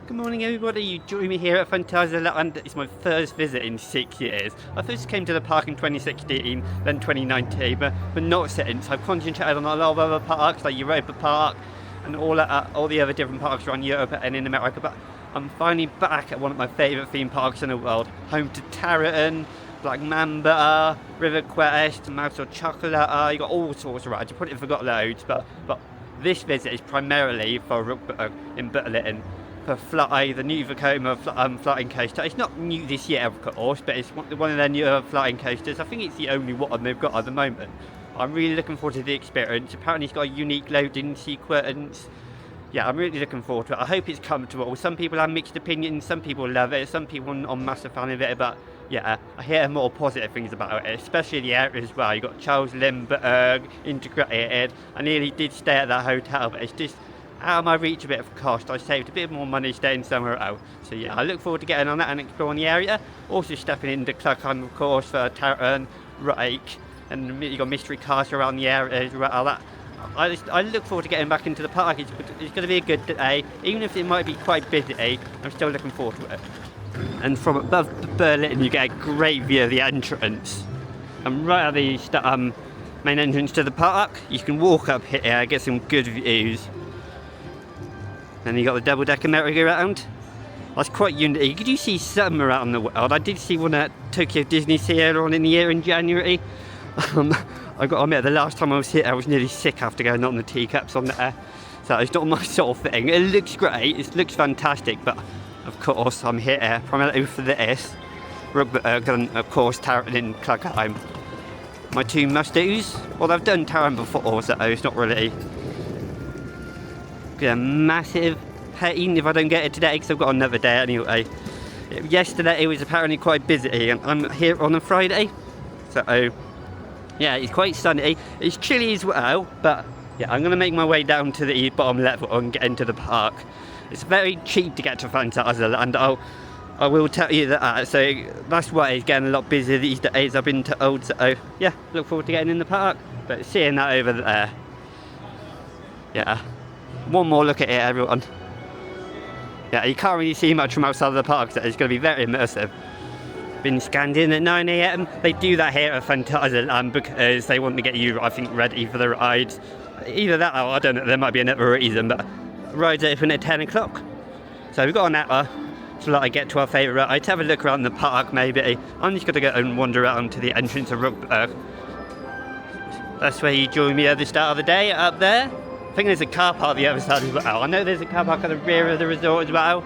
Good morning everybody, you join me here at Phantasialand. It's my first visit in 6 years. I first came to the park in 2016, then 2019, but not since. I've concentrated on a lot of other parks like Europa Park and all the other different parks around Europe and in America, but I'm finally back at one of my favourite theme parks in the world, home to Taron, like Mamba, River Quest, Mouse or Chocolate. You got all sorts of rides. I probably forgot loads, but this visit is primarily for Rookburgh in Berlin. For F.L.Y, the new Vekoma Flying Coaster. It's not new this year, of course, but it's one of their newer flying coasters. I think it's the only one they've got at the moment. I'm really looking forward to the experience. Apparently it's got a unique loading sequence. Yeah, I'm really looking forward to it. I hope it's comfortable. Some people have mixed opinions, some people love it, some people are massive fan of it, but yeah, I hear more positive things about it, especially the area as well. You've got Charles Lindbergh integrated. I nearly did stay at that hotel, but it's just out of my reach a bit of cost. I saved a bit more money staying somewhere else. So yeah, I look forward to getting on that and exploring the area. Also stepping into Klugheim, of course, for Taron, Reich, and you've got mystery cars around the area as well. I look forward to getting back into the park. It's going to be a good day, even if it might be quite busy. I'm still looking forward to it. And from above Berlin, you get a great view of the entrance. And right at the main entrance to the park, you can walk up here, get some good views. Then you got the double-decker merry-go-round. That's quite unique. You do see some around the world. I did see one at Tokyo Disney Sea earlier on in the year in January. I got to admit, the last time I was here, I was nearly sick after going on the teacups on there. So it's not my sort of thing. It looks great. It looks fantastic. But of course, I'm here primarily for this. Rookburgh and of course Taron and Klugheim. My two must-dos. Well, I've done Taron before, so it's not really a massive pain if I don't get it today, because I've got another day anyway. Yesterday it was apparently quite busy, and I'm here on a Friday, so yeah, it's quite sunny. It's chilly as well, but yeah, I'm going to make my way down to the bottom level and get into the park. It's very cheap to get to Phantasialand, I will tell you that, so that's why it's getting a lot busier these days, I've been told. So yeah, look forward to getting in the park, but seeing that over there, yeah. One more look at it, everyone. Yeah, you can't really see much from outside of the park, so it's going to be very immersive. Been scanned in at 9 AM. They do that here at Phantasialand because they want to get you, I think, ready for the rides. Either that or I don't know, there might be another reason, but rides open at 10 o'clock. So we've got an hour to let I get to our favourite rides, have a look around the park maybe. I'm just going to go and wander around to the entrance of Rookburgh. That's where you join me at the start of the day, up there. I think there's a car park the other side as well. I know there's a car park at the rear of the resort as well.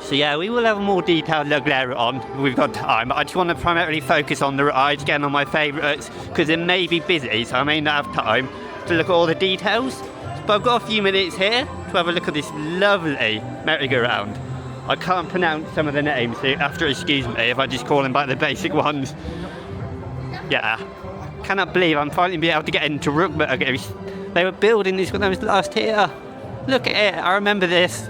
So yeah, we will have a more detailed look later on. We've got time. I just want to primarily focus on the rides, getting on my favourites, because it may be busy, so I may not have time to look at all the details. But I've got a few minutes here to have a look at this lovely merry-go-round. I can't pronounce some of the names, so you have to excuse me if I just call them by the basic ones. Yeah, cannot believe I'm finally be able to get into Rookburgh. They were building this when I was last here. Look at it, I remember this.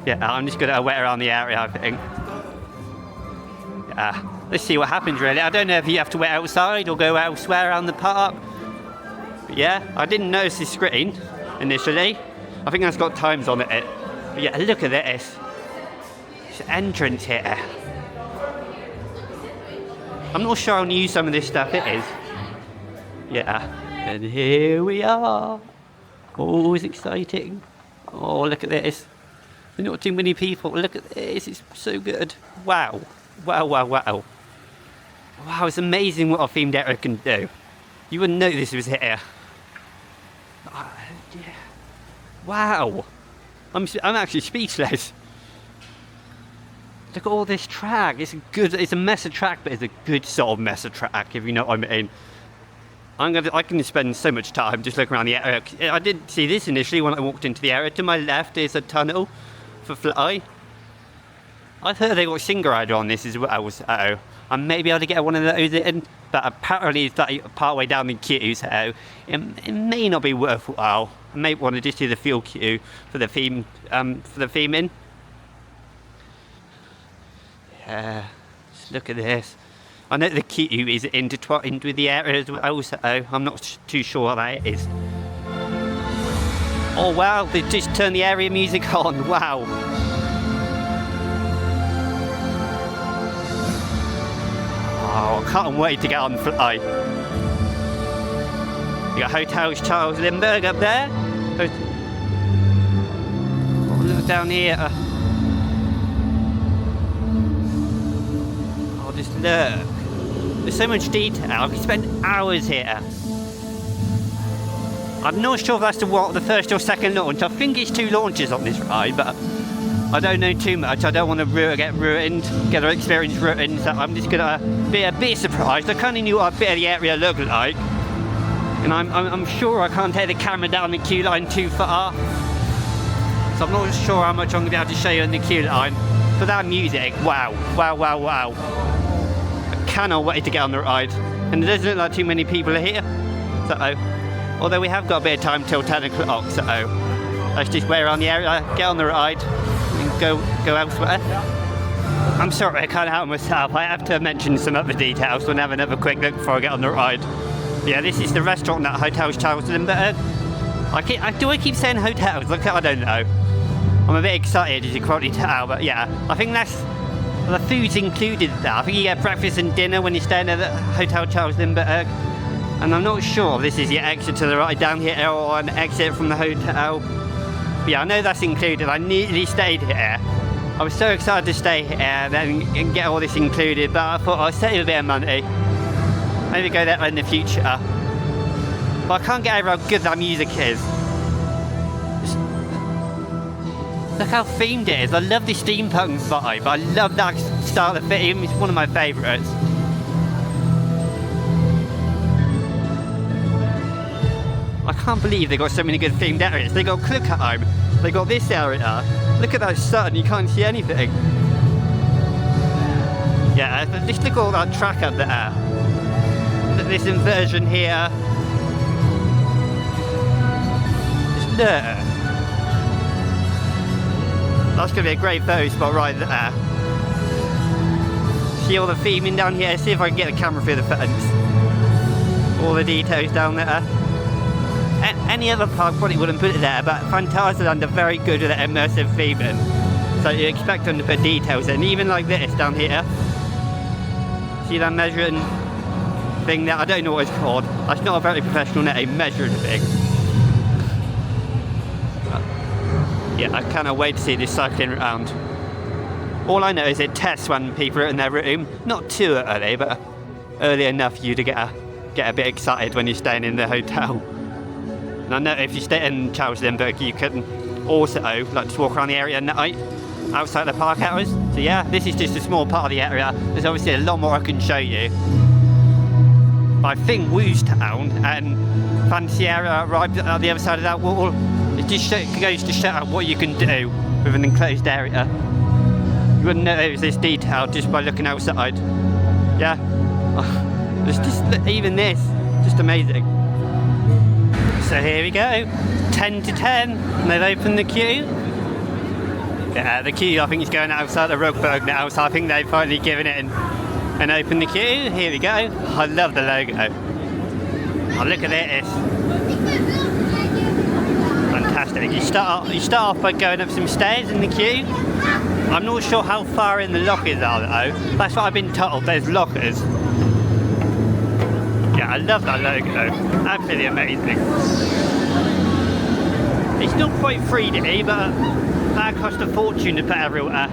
Yeah, I'm just going to wait around the area, I think. Yeah, let's see what happens really. I don't know if you have to wait outside or go elsewhere around the park. But yeah, I didn't notice this screen initially. I think that's got times on it. But yeah, look at this. This entrance here. I'm not sure how new some of this stuff is. Yeah, and here we are. Always exciting. Oh, look at this. There's not too many people. Look at this, it's so good. Wow. Wow, wow, wow. Wow, it's amazing what a themed area can do. You wouldn't know this was here. Yeah. Wow. I'm actually speechless. Look at all this track. It's a mess of track, but it's a good sort of mess of track, if you know what I mean. I can spend so much time just looking around the area. I did see this initially when I walked into the area. To my left is a tunnel for F.L.Y. I've heard they got Singer Rider on this as well, so I may be able to get one of those in, but apparently it's like part way down the queue, so it may not be worthwhile. I may want to just do the fuel queue for the theming. Yeah, just look at this. I know the queue is intertwined with the area as well, so I'm not too sure what that is. Oh wow, they just turned the area music on, wow. Oh, I can't wait to get on F.L.Y. You got Hotels Charles Lindbergh up there. Oh, look down here. Oh, just look. There's so much detail. I could spend hours here. I'm not sure if that's the first or second launch. I think it's 2 launches on this ride, but I don't know too much. I don't want to get the experience ruined, so I'm just gonna be a bit surprised. I kind of knew what a bit of the area looked like, and I'm sure I can't take the camera down the queue line too far, so I'm not sure how much I'm gonna be able to show you in the queue line. But that music, wow, wow, wow, wow! I cannot wait to get on the ride, and it doesn't look like too many people are here. So, although we have got a bit of time till 10 o'clock, so let's just wait around the area, get on the ride, and go elsewhere. I'm sorry, I can't help myself. I have to mention some other details, so I'll have another quick look before I get on the ride. Yeah, this is the restaurant at Hotels Charles Lindbergh. Do I keep saying hotels? Look, I don't know. I'm a bit excited, as you can probably tell, but yeah, I think the food's included there. I think you get breakfast and dinner when you're staying at the Hotel Charles Lindbergh. And I'm not sure if this is your exit to the right down here or an exit from the hotel. But yeah, I know that's included. I nearly stayed here. I was so excited to stay here and get all this included, but I thought I'll save a bit of money. Maybe go there in the future. But I can't get over how good that music is. Look how themed it is. I love the steampunk vibe. I love that style of theme. It's one of my favourites. I can't believe they got so many good themed areas. They got Klugheim, they got this area. Look at that sun, you can't see anything. Yeah, just look at all that track up there. Look, this inversion here. Just look. That's going to be a great photo spot right there. See all the theming down here? See if I can get the camera through the fence. All the details down there. Any other park probably wouldn't put it there, but Phantasialand are very good at immersive theming. So you expect them to put details in, even like this down here. See that measuring thing there? I don't know what it's called. That's not a very professional name, measuring thing. Yeah, I cannot wait to see this cycling around. All I know is it tests when people are in their room. Not too early, but early enough for you to get a bit excited when you're staying in the hotel. And I know if you stay in Charles Lindbergh, you can also just walk around the area at night, outside the park hours. So yeah, this is just a small part of the area. There's obviously a lot more I can show you. But I think Wu's Town and Phantasialand right at the other side of that wall, it just goes to show what you can do with an enclosed area. You wouldn't know it was this detailed just by looking outside. Yeah, there's just even this, just amazing. So here we go, 10 to 10, and they've opened the queue. Yeah, the queue I think is going outside of Rookburgh now, so I think they've finally given it and opened the queue. Here we go. I love the logo. Oh, look at this. Fantastic. You start off by going up some stairs in the queue. I'm not sure how far in the lockers are though. That's what I've been told, there's lockers. Yeah, I love that logo, absolutely amazing. It's not quite 3D, but that cost a fortune to put everywhere.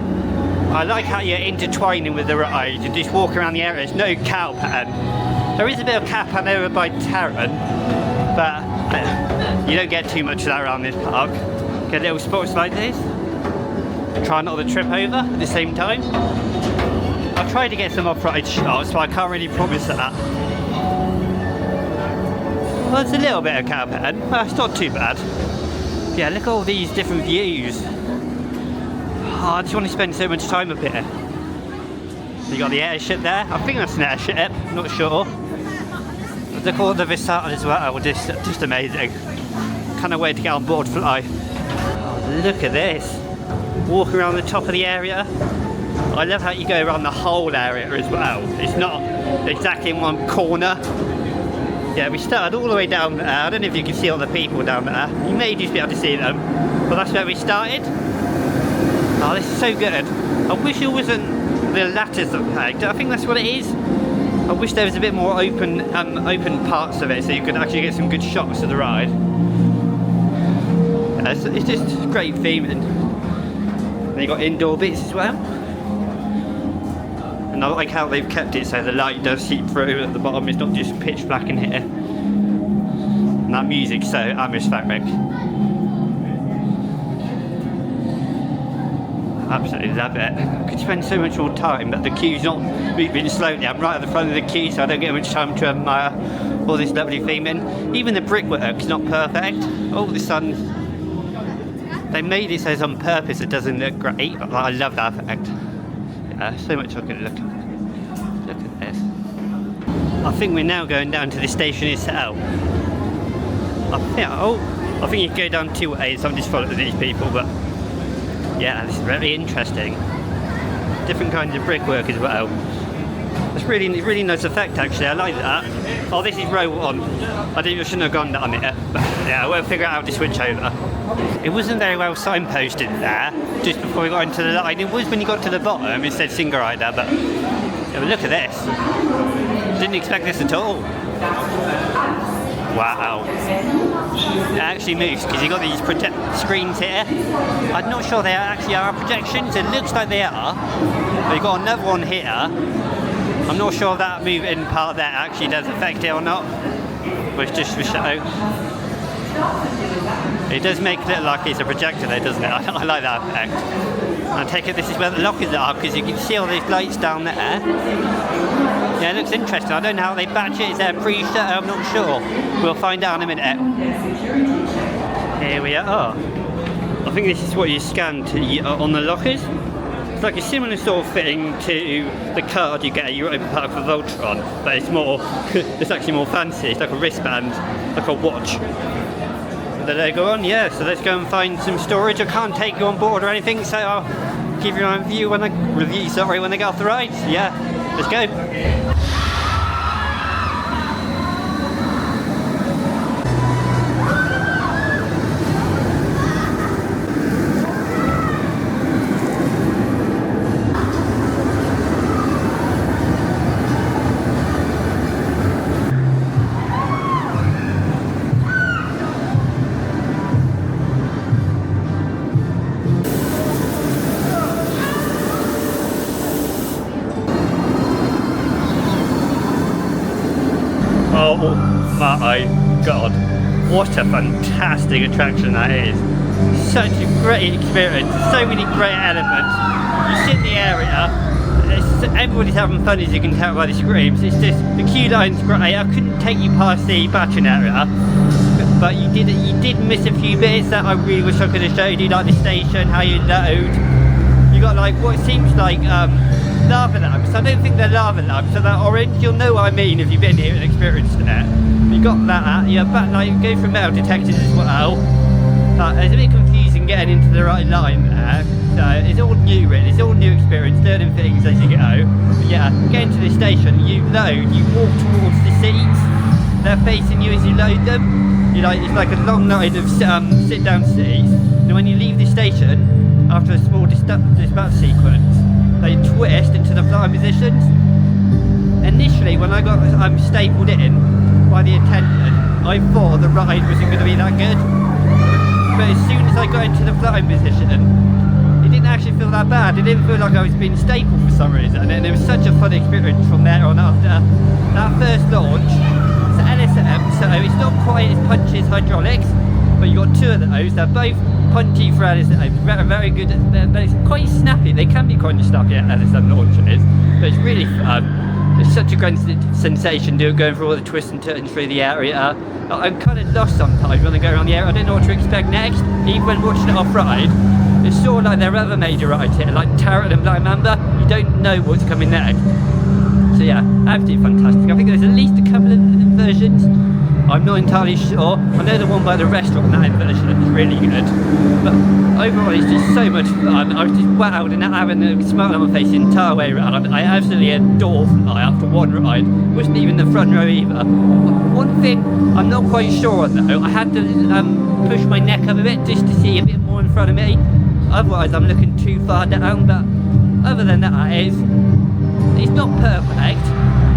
I like how you're intertwining with the ride, you just walk around the area, there's no cow pattern. There is a bit of cow pattern over by Taron, but you don't get too much of that around this park. Get little spots like this. Try not to trip over at the same time. I'll try to get some off-ride shots, but I can't really promise that. Well, there's a little bit of cow pattern, well, it's not too bad. Yeah, look at all these different views. Oh, I just want to spend so much time up here. You got the airship there. I think that's an airship, not sure. Look at all the facade as well, just amazing. Can't wait to get on board F.L.Y. Oh, look at this. Walk around the top of the area. I love how you go around the whole area as well. It's not exactly in one corner. Yeah, we started all the way down there. I don't know if you can see all the people down there. You may just be able to see them, but that's where we started. Oh, this is so good. I wish it wasn't the lattice of pegged. I think that's what it is. I wish there was a bit more open parts of it, so you could actually get some good shots of the ride. Yeah, it's just great theming. Then you got indoor bits as well. And I like how they've kept it so the light does seep through at the bottom. It's not just pitch black in here. And that music's so atmospheric. Absolutely love it. I could spend so much more time, but the queue's not moving slowly. I'm right at the front of the queue, so I don't get much time to admire all this lovely theming. Even the brickwork's not perfect. Oh, the sun. They made it so it's on purpose. It doesn't look great, but I love that effect. Yeah, so much I could look at. Look at this. I think we're now going down to the station itself. I think you can go down 2 ways. I'm just following these people, but yeah, this is very interesting. Different kinds of brickwork as well. It's really nice effect actually, I like that. Oh, this is row 1. I shouldn't have gone down it, but yeah, I won't figure out how to switch over. It wasn't very well signposted there, just before we got into the line. It was when you got to the bottom, it said single rider, but yeah, but look at this. Didn't expect this at all. Wow. It actually moves because you've got these screens here. I'm not sure they actually are projections. It looks like they are. But you've got another one here. I'm not sure if that moving part there actually does affect it or not. But it's just for show. It does make it look like it's a projector though, doesn't it? I like that effect. I take it this is where the lockers are because you can see all these lights down there. Yeah, it looks interesting. I don't know how they batch it. Is there a pre-shut? I'm not sure. We'll find out in a minute. Here we are. I think this is what you scan to on the lockers. It's like a similar sort of thing to the card you get at Europa Park for Voltron, but it's more, it's actually more fancy. It's like a wristband, like a watch. The logo on, yeah. So let's go and find some storage. I can't take you on board or anything, so I'll give you a review when I get off the ride. So yeah, let's go. Oh my god, what a fantastic attraction that is. Such a great experience, so many great elements. You sit in the area, everybody's having fun as you can tell by the screams. It's just, the queue line's great. I couldn't take you past the batching area, but you did miss a few bits that I really wish I could have showed you, like the station, how you load. You got like what seems like lava lamps. I don't think they're lava lamps, so they're orange. You'll know what I mean if you've been here and experienced it. You got that, yeah, but like go for metal detectors as well. It's a bit confusing getting into the right line there. So it's all new really, it's all new experience, learning things as you go. But yeah, getting to the station, you load, you walk towards the seats. They're facing you as you load them. It's like a long line of sit down seats. And when you leave the station, after a small dispatch sequence, they twist into the flying positions. Initially, when I got stapled in by the attendant, I thought the ride wasn't going to be that good. But as soon as I got into the flying position, it didn't actually feel that bad. It didn't feel like I was being stapled for some reason, and it was such a fun experience from there on after. That first launch, it's LSM, so it's not quite as punchy as hydraulics, but you got 2 of those. They're both punchy for LSM, very good. They're quite snappy. They can be quite snappy at LSM launches, but it's really fun. It's such a great sensation going through all the twists and turns through the area. I'm kind of lost sometimes when I go around the area. I don't know what to expect next. Even when watching it off-ride, it's sort of like their other major rides here, like Taron and Mamba. You don't know what's coming next. So yeah, absolutely fantastic. I think there's at least a couple of versions. I'm not entirely sure. I know the one by the restaurant, that inversion is really good. But overall it's just so much fun. I was just wowed and having a smile on my face the entire way around. I absolutely adore F.L.Y after one ride. Wasn't even the front row either. One thing I'm not quite sure on though, I had to push my neck up a bit just to see a bit more in front of me. Otherwise I'm looking too far down, but other than that it's not perfect.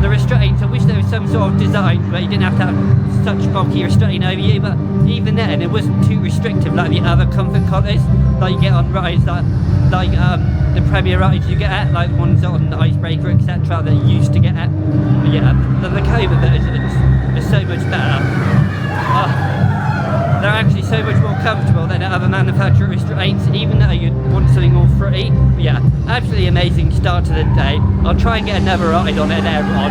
The restraints, I wish there was some sort of design where you didn't have to have such bulky restraint over you, but even then it wasn't too restrictive like the other comfort collars like you get on rides like the premier rides you get at, like ones on Icebreaker etc. that you used to get at. But yeah, the Vekoma versions are so much better. They're actually so much more comfortable than other manufacturer restraints, even though you'd want something all free. But yeah, absolutely amazing start to the day. I'll try and get another ride on it later on,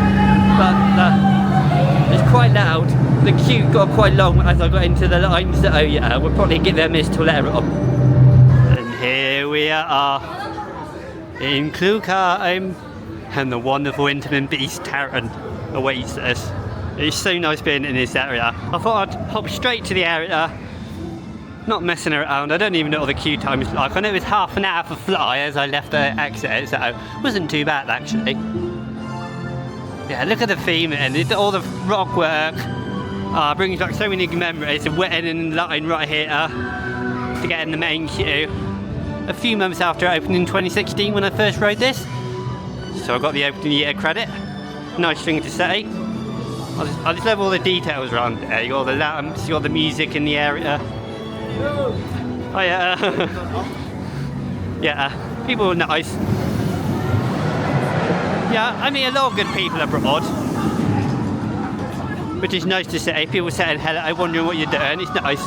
but it's quite loud. The queue got quite long as I got into the line, so yeah, we'll probably give them a miss till later on. And here we are in Klugheim, and the wonderful Intamin beast Taron awaits us. It's so nice being in this area. I thought I'd hop straight to the area, not messing around. I don't even know what the queue time is like. I know it was half an hour for F.L.Y as I left the exit, so it wasn't too bad actually. Yeah, look at the theme and all the rock work. Brings back so many memories of waiting in line right here to get in the main queue. A few months after it opened in 2016 when I first rode this, so I got the opening year credit. Nice thing to say. I just love all the details around there. You got all the lamps, you got the music in the area. Oh yeah. Yeah, people are nice. Yeah, I meet a lot of good people abroad, which is nice to see. People saying hello, wondering what you're doing. It's nice.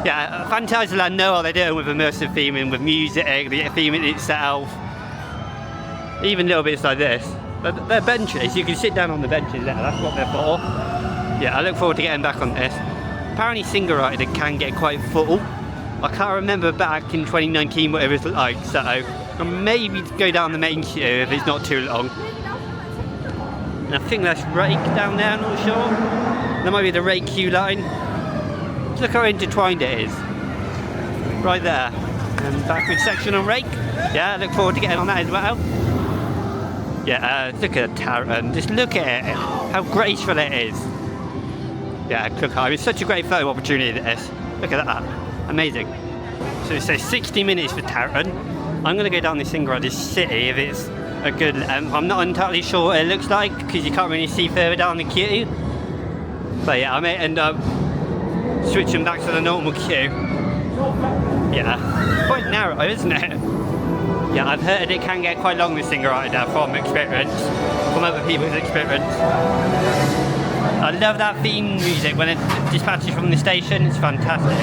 Yeah, Phantasialand know what they're doing with immersive theming, with music, the theming itself. Even little bits like this. But they're benches, you can sit down on the benches there, that's what they're for. Yeah, I look forward to getting back on this. Apparently single rider can get quite full. I can't remember back in 2019 what it was like, so I'll maybe go down the main queue if it's not too long. And I think that's Rake down there, I'm not sure. That might be the Rake queue line. Look how intertwined it is. Right there. And backward section on Rake. Yeah, I look forward to getting on that as well. Yeah, look at Taron, just look at it, how graceful it is. Yeah, Klugheim, it's such a great photo opportunity this. Look at that, amazing. So it says 60 minutes for Taron. I'm going to go down this single ride to see if it's a good length. I'm not entirely sure what it looks like because you can't really see further down the queue. But yeah, I may end up switching back to the normal queue. Yeah, quite narrow, isn't it? Yeah, I've heard it can get quite long this single rider from experience, from other people's experience. I love that theme music when it dispatches from the station, it's fantastic.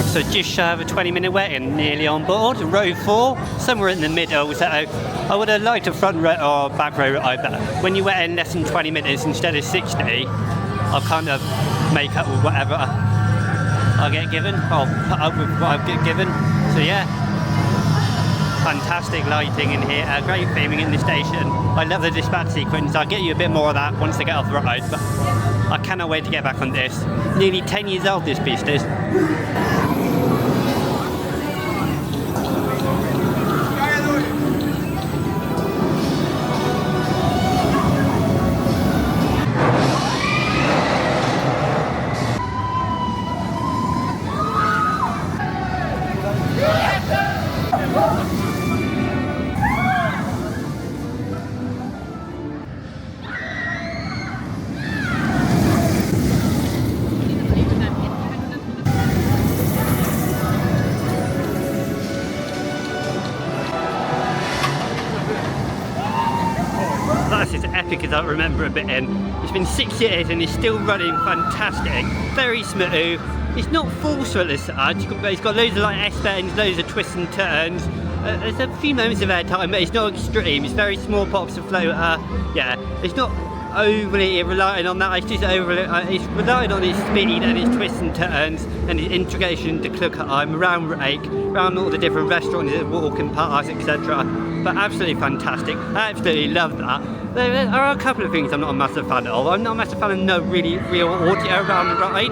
So just shy of a 20-minute wait and nearly on board. Row 4, somewhere in the middle, so I would have liked a front row or back row ride, but when you wait in less than 20 minutes instead of 60, I'll kind of make up with whatever I get given, or put up with what I get given, so yeah. Fantastic lighting in here, great theming in the station. I love the dispatch sequence. I'll get you a bit more of that once I get off the ride, but I cannot wait to get back on this. Nearly 10 years old this beast is. As epic as I remember it in. It's been 6 years and it's still running fantastic, very smooth. It's not forceful as such, it's got loads of like S-bends, loads of twists and turns. There's a few moments of airtime, but it's not extreme. It's very small pops of floater. Yeah, it's not overly relying on that. It's just it's relying on its speed and its twists and turns and its integration into Klugheim, around Rake, around all the different restaurants that walk and pass, etc. But absolutely fantastic. I absolutely love that. There are a couple of things I'm not a massive fan of. I'm not a massive fan of no really real audio around the ride.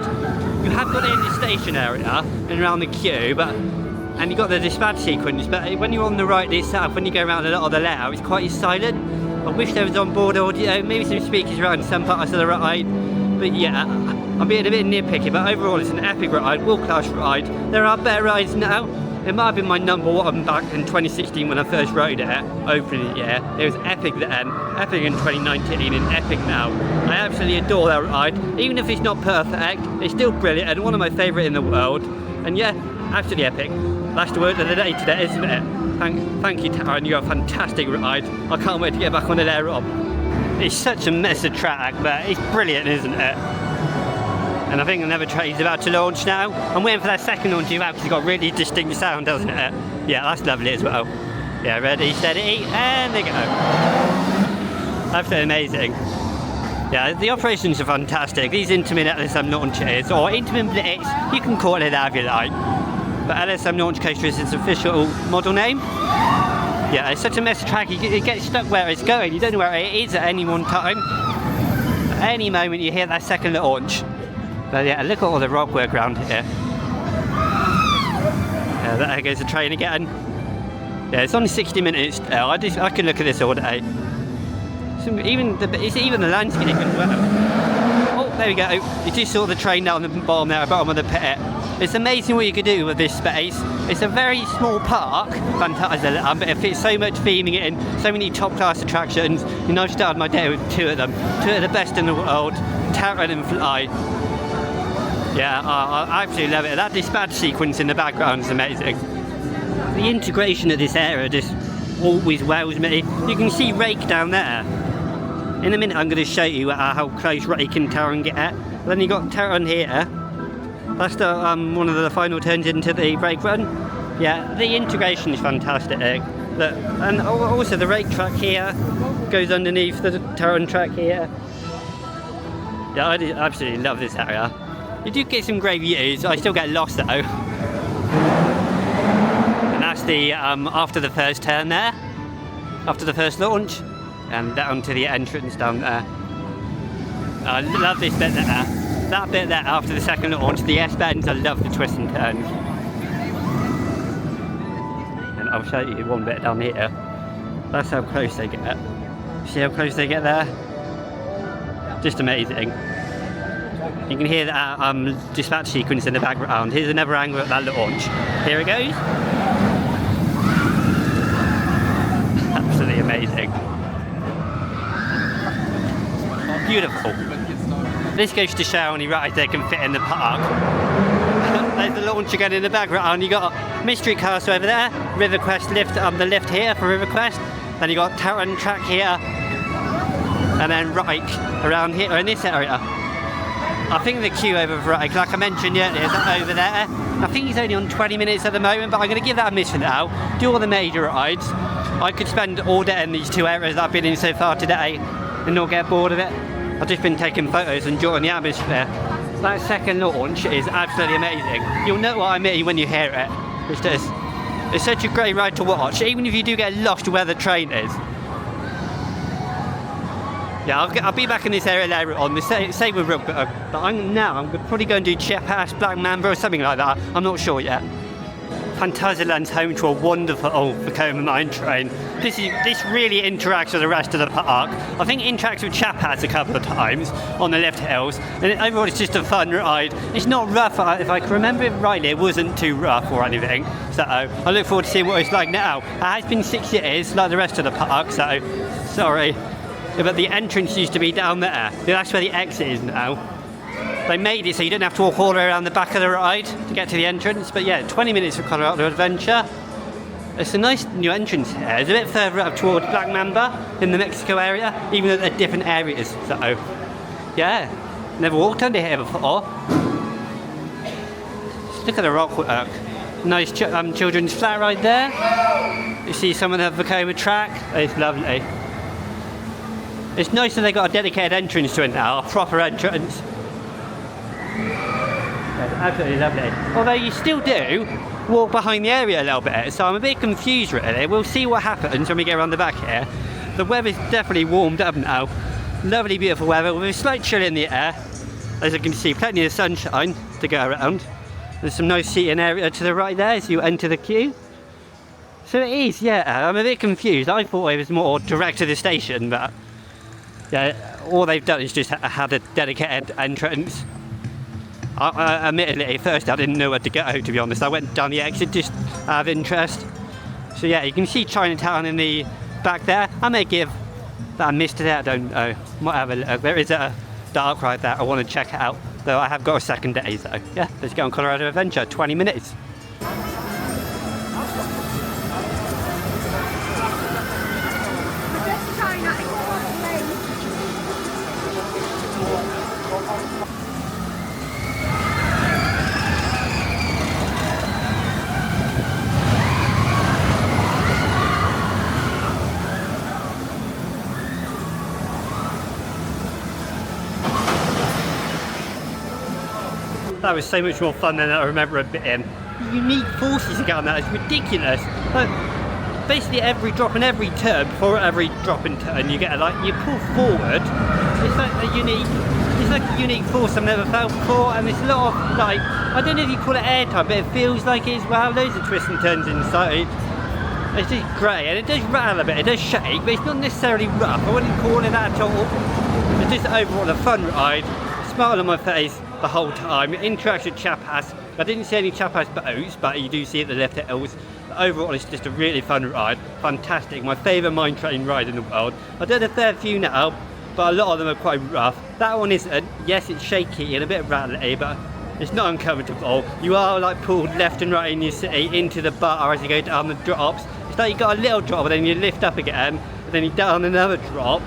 You have got it in the station area and around the queue, and you've got the dispatch sequence, but when you're on the ride itself, when you go around a lot of the layout, it's quite silent. I wish there was onboard audio, maybe some speakers around some parts of the ride, but yeah, I'm being a bit nitpicky, but overall it's an epic ride, world-class ride. There are better rides now. It might have been my number one back in 2016 when I first rode it, opening year. It was epic then, epic in 2019, and epic now. I absolutely adore that ride. Even if it's not perfect, it's still brilliant and one of my favourite in the world. And yeah, absolutely epic. That's the word of the day today, isn't it? Thank you, Taron, you're a fantastic ride. I can't wait to get back on it there, Rob. It's such a mess of track, but it's brilliant, isn't it? And I think another train's about to launch now. I'm waiting for that second launch as well because it's got really distinct sound, doesn't it? Yeah, that's lovely as well. Yeah, ready, steady, and they go. Absolutely amazing. Yeah, the operations are fantastic. These Intamin LSM launches, or Intamin Blitz, you can call it that if you like. But LSM Launch Coaster is its official model name. Yeah, it's such a mess of track, it gets stuck where it's going. You don't know where it is at any one time. At any moment you hear that second launch. But yeah, look at all the rock work around here. Yeah, there goes the train again. Yeah, it's on 60 minutes. I can look at this all day. Even the landscape as well. Oh, there we go. You just saw the train down the bottom there, bottom of the pit. It's amazing what you could do with this space. It's a very small park, Phantasialand, but it fits so much theming in, so many top class attractions. You know, I've started my day with two of them. Two of the best in the world, Taron and F.L.Y. Yeah, I absolutely love it. That dispatch sequence in the background is amazing. The integration of this area just always wows me. You can see Rake down there. In a minute I'm going to show you how close Rake and Taron get at. Then you got Taron here. That's the one of the final turns into the brake run. Yeah, the integration is fantastic. Look, and also the Rake track here goes underneath the Taron track here. Yeah, I absolutely love this area. You do get some great views, I still get lost though. And that's the, after the first turn there, after the first launch, and down to the entrance down there. I love this bit there. That bit there after the second launch, the S-bends, I love the twists and turns. And I'll show you one bit down here. That's how close they get. See how close they get there? Just amazing. You can hear that dispatch sequence in the background. Here's another angle at that launch. Here it goes. Absolutely amazing. Beautiful. This goes to show how many rides they can fit in the park. There's the launch again in the background. You got Mystery Castle over there, River Quest lift, the lift here for River Quest. Then you got Taron track here, and then Reich around here in this area. I think the queue over for Reich, like I mentioned earlier, is over there. I think he's only on 20 minutes at the moment, but I'm going to give that a miss for now. Do all the major rides. I could spend all day in these two areas that I've been in so far today and not get bored of it. I've just been taking photos and enjoying the atmosphere. That second launch is absolutely amazing. You'll know what I mean when you hear it. It's such a great ride to watch, even if you do get lost where the train is. Yeah, I'll be back in this area later on, the same with Rookburgh, but I'm probably going to do Chiapas, Black Mamba or something like that. I'm not sure yet. Phantasialand's home to a wonderful Vekoma mine train. This really interacts with the rest of the park. I think it interacts with Chiapas a couple of times on the lift hills, and overall it's just a fun ride. It's not rough, if I can remember it rightly, it wasn't too rough or anything, so I look forward to seeing what it's like now. It has been 6 years, like the rest of the park, so sorry. But the entrance used to be down there. That's where the exit is now. They made it so you don't have to walk all the way around the back of the ride to get to the entrance. But yeah, 20 minutes for Colorado Adventure. It's a nice new entrance here. It's a bit further up towards Black Mamba in the Mexico area, even though they're different areas. So yeah, never walked under here before. Just look at the rock work. Nice children's flat ride there. You see some of the Vekoma track. It's lovely. It's nice that they got a dedicated entrance to it now, a proper entrance. It's absolutely lovely. Although you still do walk behind the area a little bit, so I'm a bit confused really. We'll see what happens when we get around the back here. The weather's definitely warmed up now. Lovely, beautiful weather with a slight chill in the air. as you can see, plenty of sunshine to go around. There's some nice seating area to the right there as you enter the queue. So it is, yeah, I'm a bit confused. I thought it was more direct to the station, but yeah, all they've done is just had a dedicated entrance. Admittedly, at first I didn't know where to go, to be honest. I went down the exit just out of interest. So yeah, you can see Chinatown in the back there. I may give that I missed it, I don't know. Might have a look. There is a dark ride there, I want to check it out. Though I have got a second day, so yeah, let's go on Colorado Adventure, 20 minutes. That was so much more fun than I remember it being. Unique forces you get on that, it's ridiculous. Like, basically every drop and every turn, before every drop and turn, you get you pull forward. It's like a unique force I've never felt before, and it's a lot of I don't know if you call it airtime, but it feels like it as well. Loads of twists and turns inside. It's just great, and it does rattle a bit, it does shake, but it's not necessarily rough. I wouldn't call it that at all. It's just overall a fun ride. Smile on my face the whole time. Interact with Chiapas. I didn't see any Chiapas boats, but you do see at the left hills. But overall, it's just a really fun ride. Fantastic. My favourite mine train ride in the world. I've done a fair few now, but a lot of them are quite rough. That one isn't. Yes, it's shaky and a bit rattly, but it's not uncomfortable. You are pulled left and right in your city into the bar as you go down the drops. It's like you got a little drop, and then you lift up again, and then you down another drop.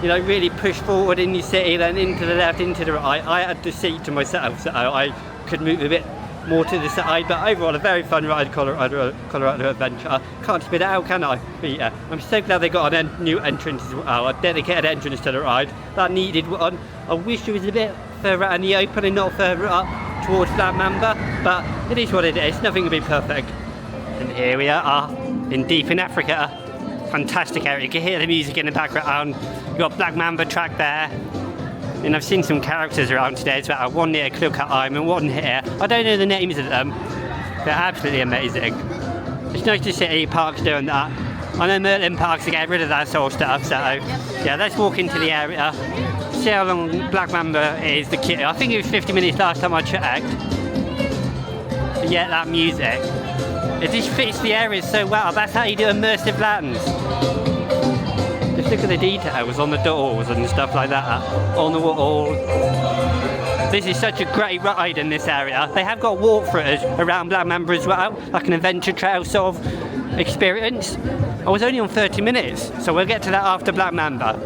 You know, really push forward in your city, then into the left, into the right. I had the seat to myself, so I could move a bit more to the side, but overall a very fun ride, Colorado Adventure. Can't spit it out, can I? But yeah, I'm so glad they got a new entrance as well, a dedicated entrance to the ride. That needed one. I wish it was a bit further out in the open and not further up towards that Mamba, but it is what it is, nothing can be perfect. And here we are, in deep in Africa. Fantastic area, you can hear the music in the background. You've got Black Mamba track there. And I've seen some characters around today as well, one near Klugheim and one here. I don't know the names of them. They're absolutely amazing. It's nice to see parks doing that. I know Merlin Parks to get rid of that sort of stuff, so yeah, let's walk into the area. See how long Black Mamba is the queue. I think it was 50 minutes last time I checked. But yeah, that music. It just fits the area so well. That's how you do immersive lands. Just look at the details on the doors and stuff like that, on the wall. This is such a great ride in this area. They have got walkthroughs around Black Mamba as well, like an adventure trail sort of experience. I was only on 30 minutes, so we'll get to that after Black Mamba.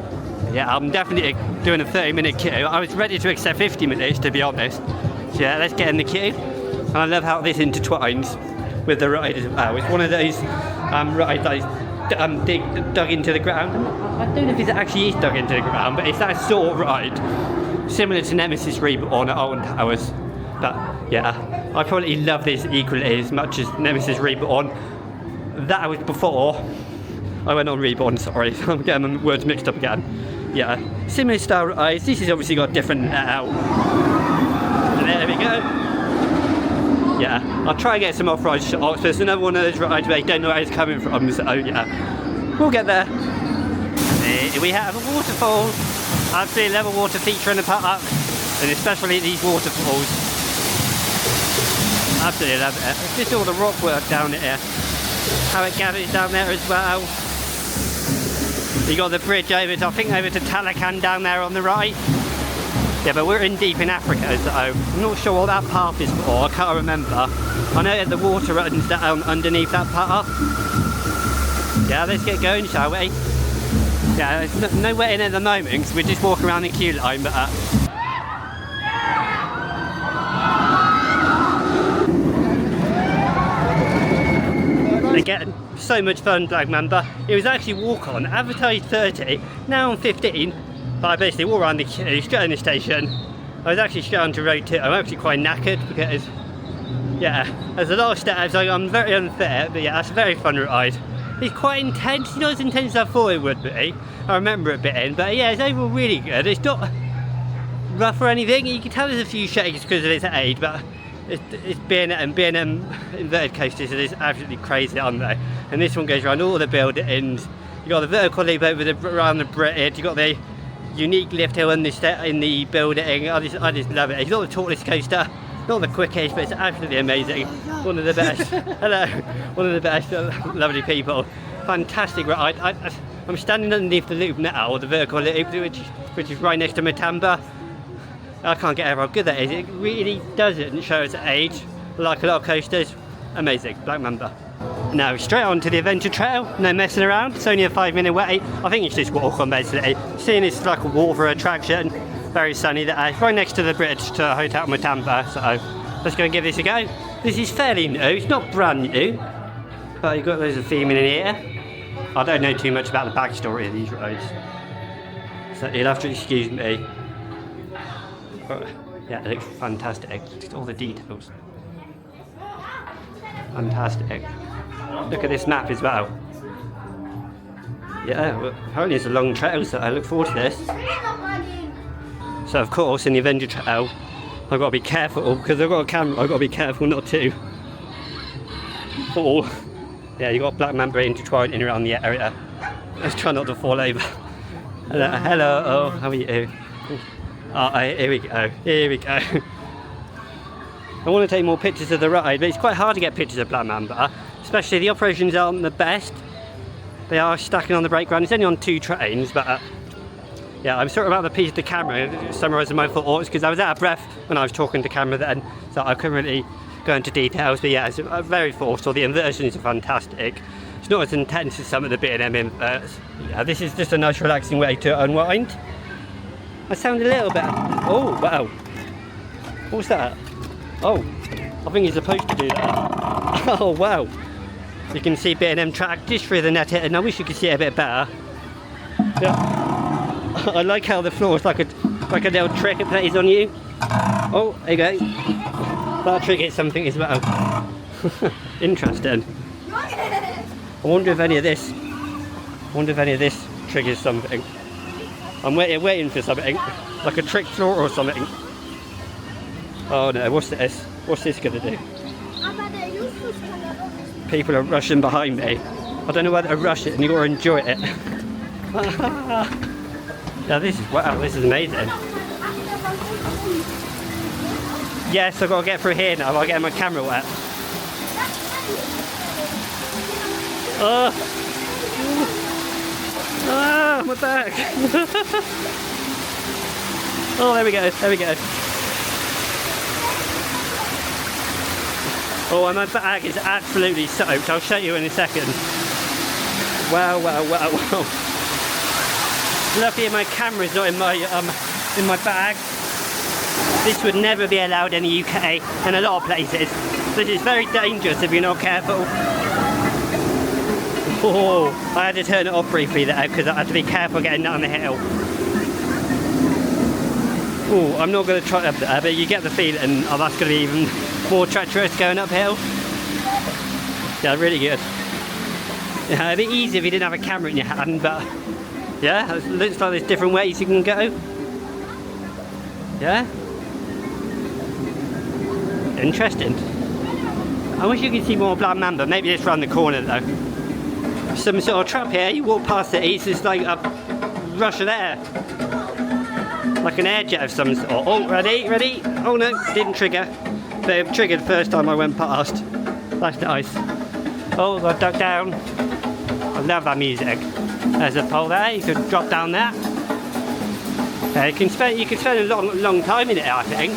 Yeah, I'm definitely doing a 30-minute queue. I was ready to accept 50 minutes, to be honest. So yeah, let's get in the queue. And I love how this intertwines with the ride as well. It's one of those rides that is dug into the ground. I don't know if it actually is dug into the ground, but it's that sort of ride, similar to Nemesis Reborn at Alton Towers. But yeah, I probably love this equally as much as Nemesis Reborn. That was before I went on Reborn, sorry, I'm getting my words mixed up again. Yeah, similar style rides. This has obviously got different layout. There we go. Yeah, I'll try and get some off-ride shots. There's another one of those rides where you don't know where it's coming from, so yeah, we'll get there. Here we have a waterfall. Absolutely love a water feature in the park, and especially these waterfalls. Absolutely love it. It's just all the rock work down here. How it gathers down there as well. You got the bridge over to, I think over to Talakan down there on the right. Yeah, but we're in deep in Africa, so I'm not sure what that path is for, I can't remember. I know that the water runs down underneath that path. Yeah, let's get going, shall we? Yeah, there's no way in at the moment, because we're just walking around the queue line, but again, so much fun, Black Mamba. It was actually walk-on, advertised 30, now on 15. But I basically walked around the queue, straight in the station. I was actually straight onto road 2. I'm actually quite knackered because, yeah, there's a lot of steps. I'm very unfit, but yeah, that's a very fun ride. It's quite intense, not as intense as I thought it would be. I remember it being, but yeah, it's overall really good. It's not rough or anything. You can tell there's a few shakes because of its age, but it's B&M inverted coasters, it is absolutely crazy, aren't they? And this one goes around all the buildings. You got the vertical leap over around the bridge. You got the unique lift hill in the building. I just love it. It's not the tallest coaster, not the quickest, but it's absolutely amazing. One of the best. Hello, one of the best. Lovely people. Fantastic ride. I'm standing underneath the loop now, or the vertical loop, which is right next to Mamba. I can't get over how good that is. It really doesn't show its age, like a lot of coasters. Amazing, Black Mamba. Now straight on to the adventure trail, no messing around. It's only a 5-minute wait. I think it's just walk on basically. Seeing it's like a water attraction, very sunny there. It's right next to the bridge to Hotel Mamba, so let's go and give this a go. This is fairly new, it's not brand new, but you've got loads of theming in here. I don't know too much about the backstory of these roads, so you'll have to excuse me. But, yeah, it looks fantastic. Look at all the details. Fantastic. Look at this map as well. Yeah, well, apparently it's a long trail, so I look forward to this. So of course, in the adventure trail, I've got to be careful, because I've got a camera, I've got to be careful not to fall. Yeah, you've got Black Mamba intertwined in around the area. Let's try not to fall over. Hello, oh, how are you? Oh, here we go, here we go. I want to take more pictures of the ride, but it's quite hard to get pictures of Black Mamba, especially the operations aren't the best. They are stacking on the brake ground. It's only on 2 trains, but yeah, I'm sort of about the piece of the camera, summarising my thoughts, because I was out of breath when I was talking to camera then, so I couldn't really go into details, but yeah, it's very forceful. The inversions are fantastic. It's not as intense as some of the B&M inverts. Yeah, this is just a nice relaxing way to unwind. I sound a little bit... Oh, wow. What's that? Oh, I think you're supposed to do that. Oh, wow. You can see B&M track just through the net, and I wish you could see it a bit better. Yeah. I like how the floor is like a little trick it plays on you. Oh, there you go. That triggers something as well. Interesting. I wonder if any of this triggers something. I'm waiting for something, like a trick floor or something. Oh no, what's this? What's this gonna do? People are rushing behind me. I don't know whether to rush it and you've got to enjoy it. Yeah, wow, this is amazing. Yes, I've got to get through here now, I'll get my camera wet. Oh, my back. Oh, there we go, there we go. Oh, and my bag is absolutely soaked. I'll show you in a second. Wow, wow, wow, wow. Lucky my camera's not in my bag. This would never be allowed in the UK and a lot of places. This is very dangerous if you're not careful. Oh, I had to turn it off briefly there because I had to be careful getting down the hill. Oh, I'm not going to try up there, but you get the feeling that's going to be even more treacherous going uphill. Yeah, really good. Yeah, it'd be easy if you didn't have a camera in your hand, but yeah, it looks like there's different ways you can go. Yeah? Interesting. I wish you could see more Black Mamba, maybe it's round the corner though. Some sort of trap here, you walk past it, it's just like a rush of air. Like an air jet of some sort. Oh, ready, ready? Oh no, didn't trigger. But it triggered the first time I went past. That's nice. Oh, I ducked down. I love that music. There's a pole there, you could drop down there. You can spend a long time in it, I think.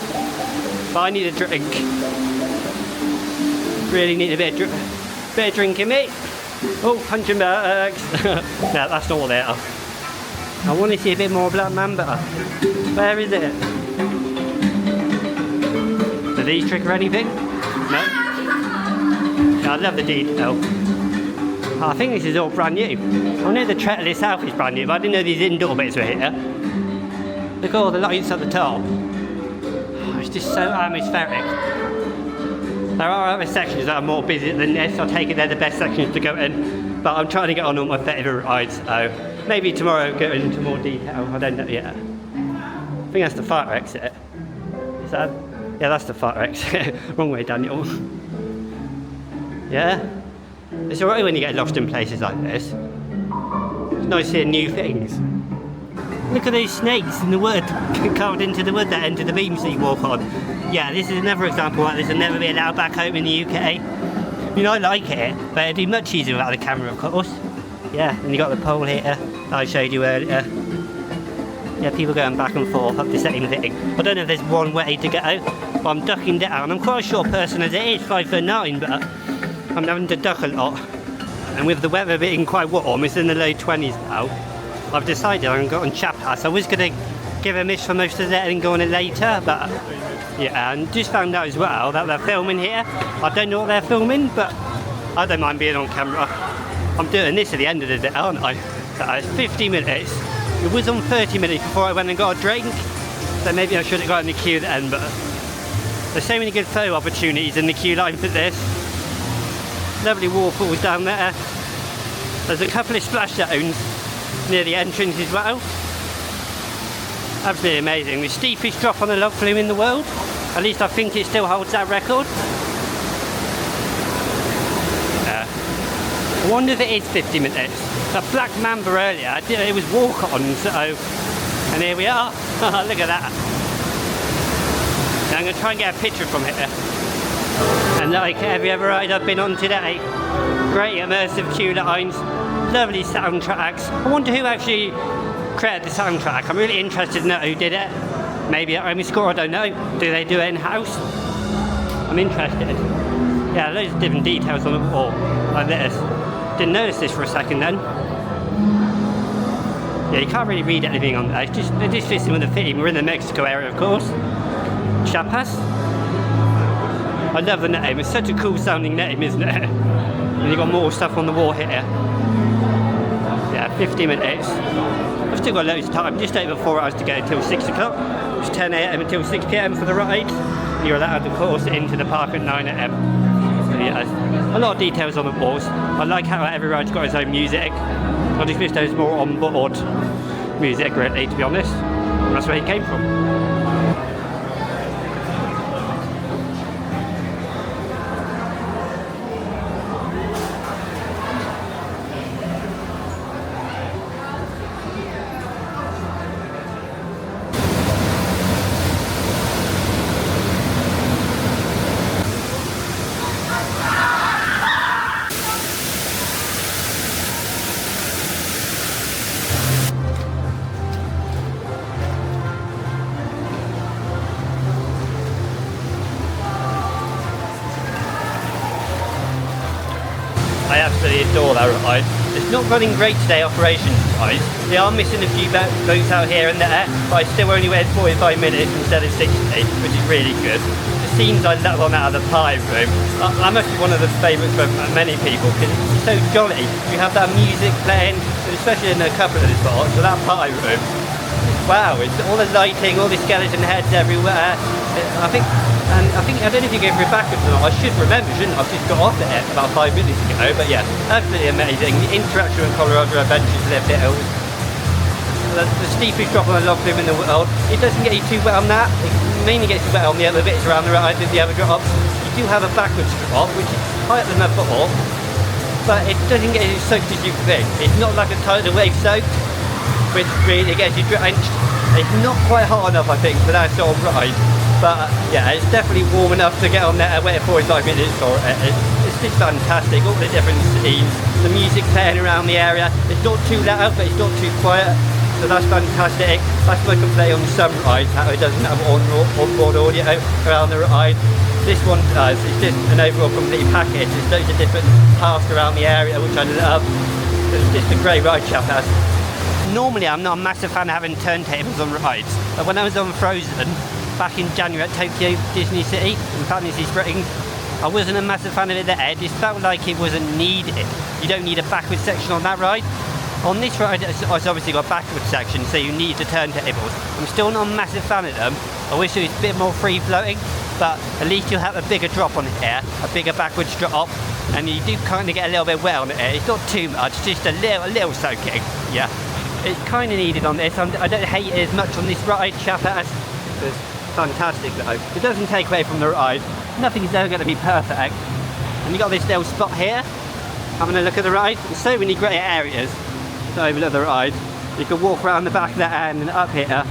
But I need a drink. Really need a bit of drink in me. Oh, punching bags. No, that's not what they are. I want to see a bit more Black Mamba. Where is it? Do these trigger anything? No? I love the detail. I think this is all brand new. I know the trail itself is brand new, but I didn't know these indoor bits were here. Look at all the lights at the top. Oh, it's just so atmospheric. There are other sections that are more busy than this. I take it they're the best sections to go in, but I'm trying to get on all my favourite rides, so maybe tomorrow go into more detail. I don't know yet. I think that's the fire exit. Is that? Yeah, that's the fire exit. Wrong way, Daniel. Yeah? It's alright when you get lost in places like this. It's nice seeing new things. Look at those snakes in the wood, carved into the wood that enter the beams that you walk on. Yeah, this is another example like this will never be allowed back home in the UK. I mean, I like it, but it'd be much easier without the camera, of course. Yeah, and you got the pole here that I showed you earlier. Yeah, people going back and forth up the same thing. I don't know if there's one way to go, but I'm ducking down. I'm quite a short person as it is, 5'9", but I'm having to duck a lot. And with the weather being quite warm, it's in the low 20s now. I've decided I'm going on Chiapas. I was going to give a miss for most of that and go on it later, but yeah, and just found out as well that they're filming here. I don't know what they're filming, but I don't mind being on camera. I'm doing this at the end of the day, aren't I? So it's 50 minutes. It was on 30 minutes before I went and got a drink, so maybe I should have got in the queue then, but there's so many good photo opportunities in the queue line for this. Lovely waterfalls down there. There's a couple of splash zones near the entrance as well. Absolutely amazing. The steepest drop on a log flume in the world. At least I think it still holds that record. I wonder if it is 50 minutes. That black Mamba earlier, it was walk-on, so... And here we are. Look at that. Now I'm going to try and get a picture from it. And like every other ride I've been on today, great immersive queue lines, lovely soundtracks. I wonder who actually created the soundtrack. I'm really interested to know who did it. Maybe at Home Score, I don't know. Do they do it in-house? I'm interested. Yeah, loads of different details on the wall, like this. Didn't notice this for a second then. Yeah, you can't really read anything on there. It just fits in with the theme. We're in the Mexico area, of course. Chiapas. I love the name. It's such a cool sounding name, isn't it? And you've got more stuff on the wall here. Yeah, 50 minutes. I've still got loads of time. Just over 4 hours to go until 6 o'clock. It's 10 AM until 6 PM for the ride. You're allowed, of course, into the park at 9 AM. Yeah, a lot of details on the walls. I like how every ride's got its own music. I just wish there was more on-board music, really, to be honest. And that's where he came from. I absolutely adore that ride. It's not running great today operations-wise. They are missing a few boats out here and there, but I still only waited 45 minutes instead of 60, which is really good. The scenes I love on out of the pie room, I must be one of the favourites for many people because it's so jolly. You have that music playing, especially in a couple of the spots, so that pie room. Wow, it's all the lighting, all the skeleton heads everywhere. I don't know if you go for it backwards or not. I should remember, shouldn't I? I've just got off it about 5 minutes ago, but yeah, absolutely amazing. The interaction with Colorado Adventures Live Hills. The steepest drop on a log flume in the world. It doesn't get you too wet on that. It mainly gets you wet on the other bits around the ride with the other drops. You do have a backwards drop, which is higher than before, but it doesn't get you soaked as you think. It's not like a tidal wave soaked, which really gets you drenched. It's not quite hot enough, I think, for that sort of ride. But yeah, it's definitely warm enough to get on there and wait 45 minutes for it. It's just fantastic, all the different scenes, the music playing around the area. It's not too loud, but it's not too quiet, so that's fantastic. That's what I can play on some rides, how it doesn't have onboard audio around the ride. This one does. It's just an overall complete package. There's loads of different paths around the area, which I love. It's just a great ride, Chiapas. Normally I'm not a massive fan of having turntables on rides, but when I was on Frozen back in January at Tokyo Disney City in Fantasy Springs, I wasn't a massive fan of it there. It just felt like it wasn't needed. You don't need a backwards section on that ride. On this ride it's obviously got a backwards section, so you need the turntables. I'm still not a massive fan of them. I wish it was a bit more free floating, but at least you'll have a bigger drop on here, a bigger backwards drop, and you do kind of get a little bit wet on it here. It's not too much, just a little soaking, yeah. It's kind of needed on this. I don't hate it as much on this ride, Chiapas. It's fantastic though. It doesn't take away from the ride. Nothing's ever going to be perfect. And you got this little spot here, having a look at the ride. There's so many great areas to overlook the ride. You can walk around the back of that end and up here.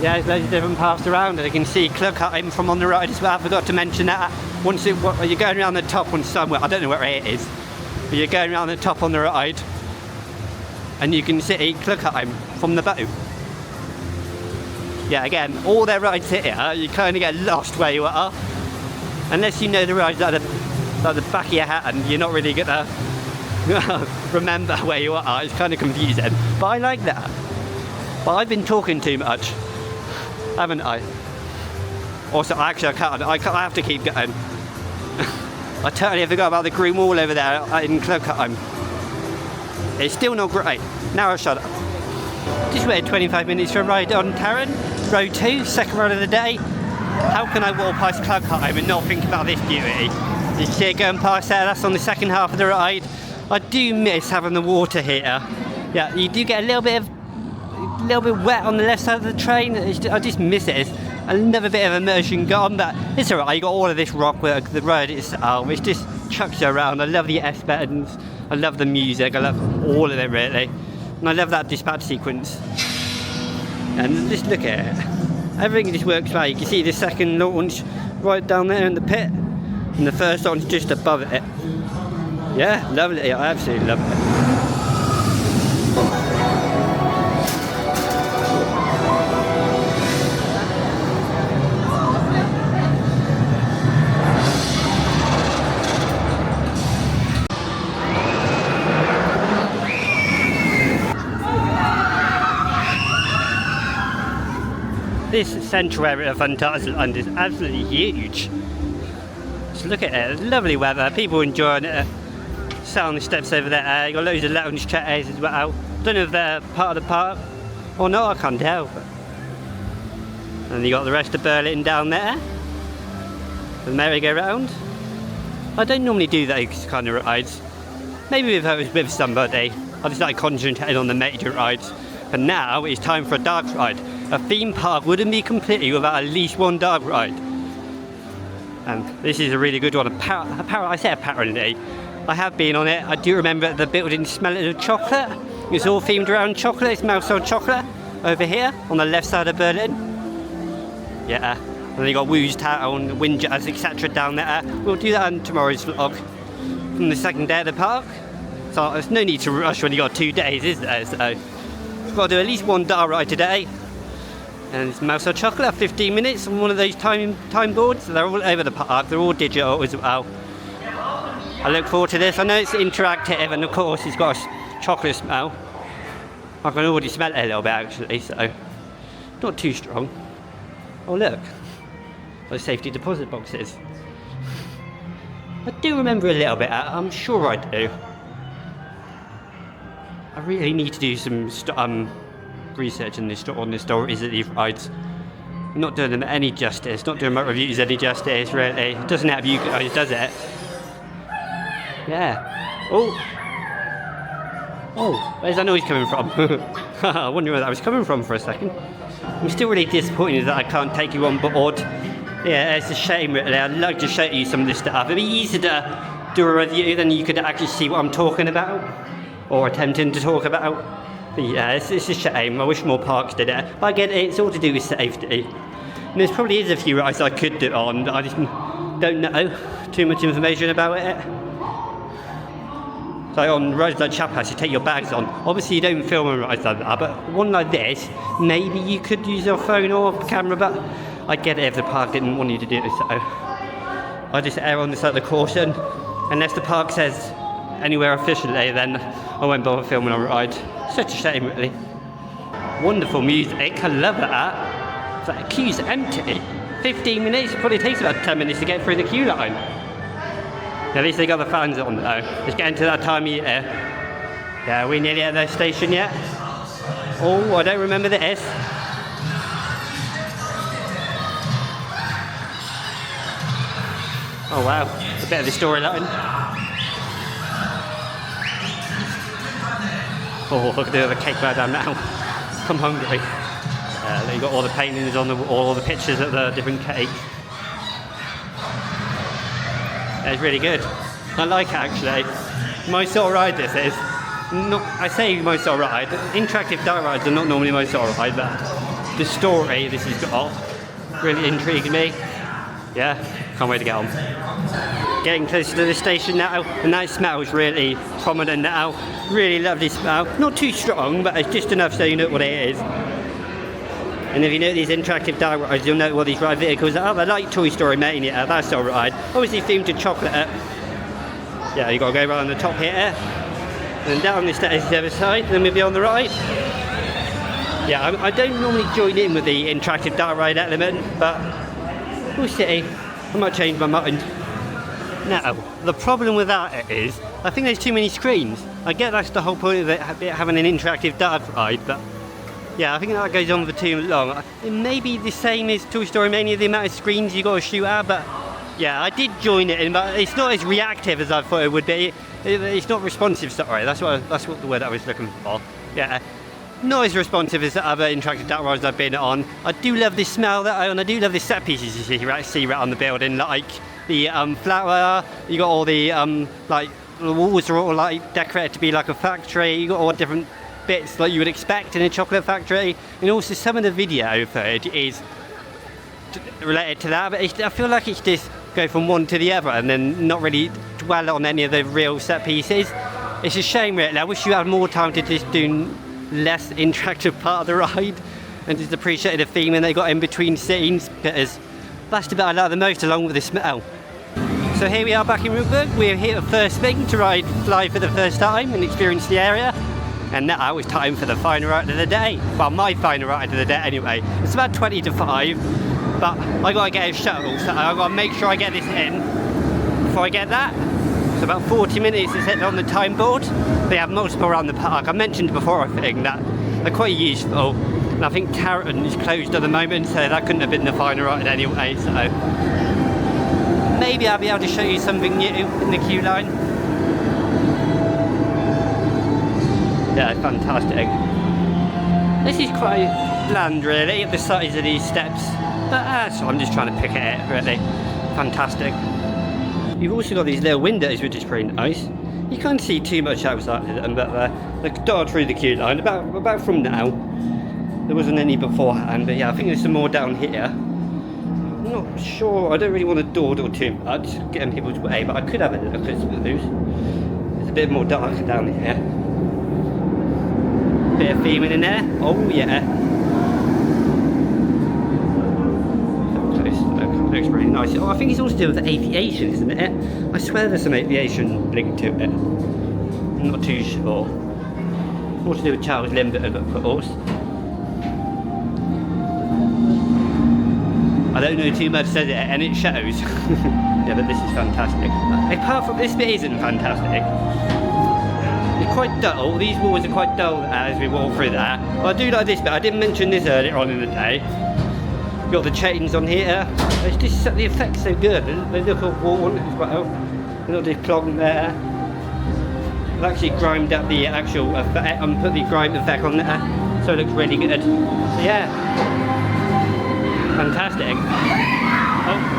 Yeah, there's loads of different paths around, and you can see Klugheim from on the ride as well. I forgot to mention that. Once you're going around the top on somewhere, I don't know where it is, but you're going around the top on the ride, and you can see Klugheim from the boat. Yeah, again, all their rides here, you kind of get lost where you are. Unless you know the rides like the back of your hand, you're not really gonna remember where you are. It's kind of confusing, but I like that. But I've been talking too much, haven't I? Also, actually I have to keep going. I totally forgot about the green wall over there in Klugheim. It's still not great. Now I'll shut up. Just waited 25 minutes for a ride on Taron, row 2, second ride of the day. How can I walk past Klugheim and not think about this beauty? You see it going past there, that's on the second half of the ride. I do miss having the water here. Yeah, you do get a little bit wet on the left side of the train. I just miss it. It's another bit of immersion gone, but it's alright. You got all of this rock work, the road itself. It just chucks you around. I love the S-buttons. I love the music. I love all of it really. And I love that dispatch sequence. And just look at it. Everything just works well. You can see the second launch right down there in the pit, and the first one's just above it. Yeah, lovely. I absolutely love it. This central area of Phantasialand is absolutely huge. Just look at it, it's lovely weather, people enjoying it. Sat on the steps over there, you got loads of lounge chairs as well. Don't know if they're part of the park or not, I can't tell. But... And you got the rest of Berlin down there. The merry-go-round. I don't normally do those kind of rides. Maybe if I was with somebody, I just like concentrating on the major rides. But now it's time for a dark ride. A theme park wouldn't be complete without at least one dark ride. And this is a really good one. I say apparently. I have been on it. I do remember the building smelling of chocolate. It's all themed around chocolate. It smells of chocolate over here on the left side of Berlin. Yeah. And then you got Wu's Town, Windjazz, etc. down there. We'll do that on tomorrow's vlog from the second day of the park. So there's no need to rush when you got 2 days, is there? So we've got to do at least one dark ride today. And it's mouse or chocolate, 15 minutes on one of those time boards. They're all over the park, they're all digital as well. I look forward to this. I know it's interactive, and of course it's got a chocolate smell. I can already smell it a little bit actually, so not too strong. Oh look, those safety deposit boxes. I do remember a little bit, I'm sure I do. I really need to do some research on the stories of these rides. I'm not doing them any justice, not doing my reviews any justice really. It doesn't have you guys, does it? Yeah. Oh, where's that noise coming from? I wonder where that was coming from for a second. I'm still really disappointed that I can't take you on board. Yeah, it's a shame really. I'd like to show you some of this stuff. It'd be easier to do a review, then you could actually see what I'm talking about, or attempting to talk about. But yeah, it's a shame. I wish more parks did it. But I get it, it's all to do with safety. And there's probably is a few rides I could do on, but I just don't know too much information about it. So on rides like Chiapas, you take your bags on. Obviously you don't film on rides like that, but one like this, maybe you could use your phone or camera, but I get it if the park didn't want you to do this, so I just err on the side of caution. Unless the park says anywhere officially, then I won't bother filming on rides. Such a shame really. Wonderful music, I love that. The queue's empty. 15 minutes, it probably takes about 10 minutes to get through the queue line. At least they got the fans on though. It's getting to that time of year. Yeah, are we nearly at the station yet? Oh, I don't remember this. Oh wow, a bit of the storyline. Oh, I could do the cake right down now. I'm hungry. Then you got all the paintings on the wall, all the pictures of the different cakes. It's really good. I like it actually. My sort of ride this is. Not, I say my sort of ride. Interactive dark rides are not normally my sort of ride, but the story this has got really intrigued me. Yeah, can't wait to get on. Getting closer to the station now, and that smells really prominent now. Really lovely smell. Not too strong, but it's just enough so you know what it is. And if you know these interactive dark rides, you'll know what these ride vehicles are. They're like Toy Story Mania, that sort of ride. Obviously themed to chocolate. Yeah, you gotta go right on the top here. And down the stairs to the other side, then we'll be on the right. Yeah, I don't normally join in with the interactive dark ride element, but we'll see. I might change my mind. Now, the problem with that is, I think there's too many screens. I get that's the whole point of it having an interactive dark ride, but yeah, I think that goes on for too long. It may be the same as Toy Story Mania, the amount of screens you got to shoot at, but yeah, I did join it in, but it's not as reactive as I thought it would be. It's not responsive, sorry, that's what the word I was looking for. Yeah, not as responsive as the other interactive dark rides I've been on. I do love this smell that I own. I do love the set pieces you see right on the building, like the flower. You got all the like the walls are all like decorated to be like a factory. You got all different bits like you would expect in a chocolate factory, and also some of the video footage is related to that. But I feel like it's just go from one to the other and then not really dwell on any of the real set pieces. It's a shame really. I wish you had more time to just do less interactive part of the ride and just appreciate the theming they got in between scenes, because that's the bit I like the most, along with the smell. So here we are back in Rookburgh. We're here the first thing to ride F.L.Y for the first time and experience the area. And now it's time for the final ride of the day. Well, my final ride of the day anyway. It's about 20 to 5, but I gotta get a shuttle, so I gotta make sure I get this in before I get that. It's about 40 minutes to set on the time board. They have multiple around the park. I mentioned before, I think, that they're quite useful. And I think Taron is closed at the moment, so that couldn't have been the final ride anyway, so maybe I'll be able to show you something new in the queue line. Yeah, fantastic. This is quite bland really, at the size of these steps, but so I'm just trying to pick it out really. Fantastic. You've also got these little windows which is pretty nice. You can't see too much outside of them, but they're dart through the queue line, about from now. There wasn't any beforehand, but yeah, I think there's some more down here. I'm not sure, I don't really want to dawdle too much, get in people's way, but I could have a look at some of those. It's a bit more darker down here. Bit of theming in there. Oh yeah. Looks really nice. Oh, I think it's also to do with aviation, isn't it? I swear there's some aviation linked to it. I'm not too sure. More to do with Charles Lindbergh, of course. I don't know too much, says it, and it shows. Yeah, but this is fantastic. Apart from this bit isn't fantastic. It's quite dull. These walls are quite dull as we walk through there. But I do like this bit. I didn't mention this earlier on in the day. Got the chains on here. It's just the effect's so good. They look all worn as well. They've got this clog there. I've actually grimed up the actual effect and put the grime effect on there, so it looks really good. So yeah, fantastic. Oh.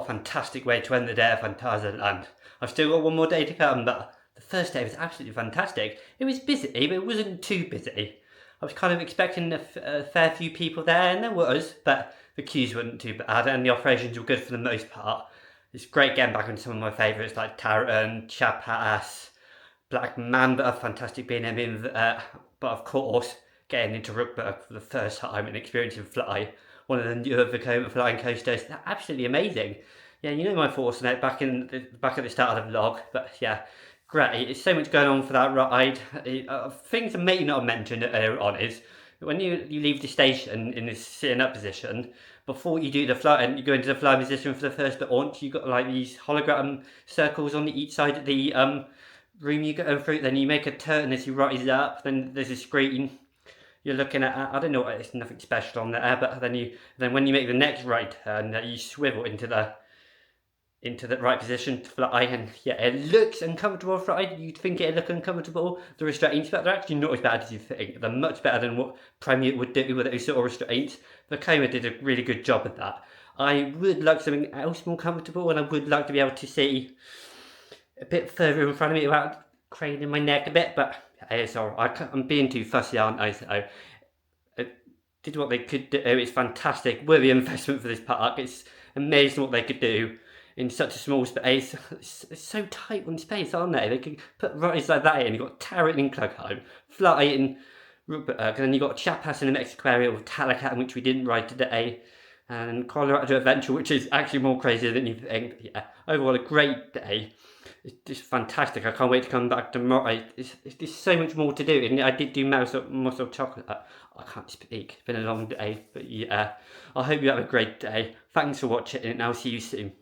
Fantastic way to end the day at Phantasialand. I've still got one more day to come, but the first day was absolutely fantastic. It was busy, but it wasn't too busy. I was kind of expecting a fair few people there, and there was, but the queues weren't too bad, and the operations were good for the most part. It's great getting back on some of my favourites like Taron, Chiapas, Black Mamba, fantastic being in there, but of course, getting into Rookburgh for the first time and experiencing F.L.Y, one of the newer Vekoma Flying Coasters. They're absolutely amazing. Yeah, you know my thoughts on it back at the start of the vlog, but yeah, great. It's so much going on for that ride. Things I may not have mentioned earlier on is when you leave the station in this sitting up position, before you do the fly and you go into the fly position for the first launch, you've got like these hologram circles on each side of the room you go through, then you make a turn as you rise up, then there's a screen you're looking at. I don't know, it's nothing special on there, but then when you make the next right turn, you swivel into the right position to fly, and yeah, it looks uncomfortable flying. You'd think it'd look uncomfortable, the restraints, but they're actually not as bad as you think. They're much better than what Premier would do with those sort of restraints. Vekoma did a really good job of that. I would like something else more comfortable, and I would like to be able to see a bit further in front of me without craning my neck a bit, but it's alright. I'm being too fussy, aren't I? So it did what they could do. It's fantastic, worthy investment for this park. It's amazing what they could do in such a small space. It's so tight on space, aren't they? They could put rides like that in. You've got Taron in Klugheim, F.L.Y in Rookburgh, and then you've got Chiapas in the Mexico area with Talacat, which we didn't ride today, and Colorado Adventure, which is actually more crazy than you think. Yeah, overall a great day. It's just fantastic. I can't wait to come back tomorrow. There's so much more to do. And I did do muscle chocolate. I can't speak. It's been a long day. But yeah, I hope you have a great day. Thanks for watching, and I'll see you soon.